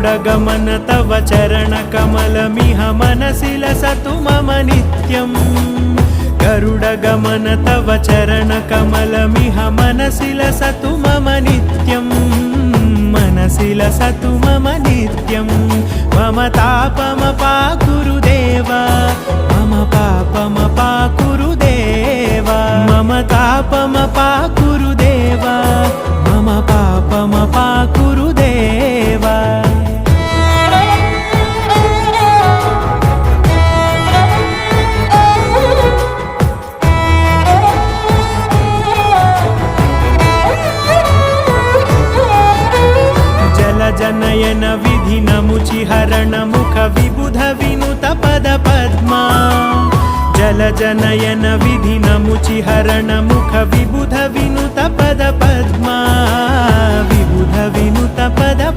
गरुडगमन तव चरणकमलमिह मनसि लसतु मम नित्यम् गरुडगमन तव चरणकमलमिह मनसि लसतु मम नित्यम् मनसि लसतु मम नित्यं मम तापमपाकुरुदेव मम पापमपाकुरुदेव मम तापमपाकुरुदेव मम पापमपाकुरुदेव जनयन विधिन मुचिहरण मुख विबुध विनुत पद पद्मा जल जनयन विधिन मुचिहरण मुख विबुध विनुत पद पद्मा विबुध विनुत पद पद्मा।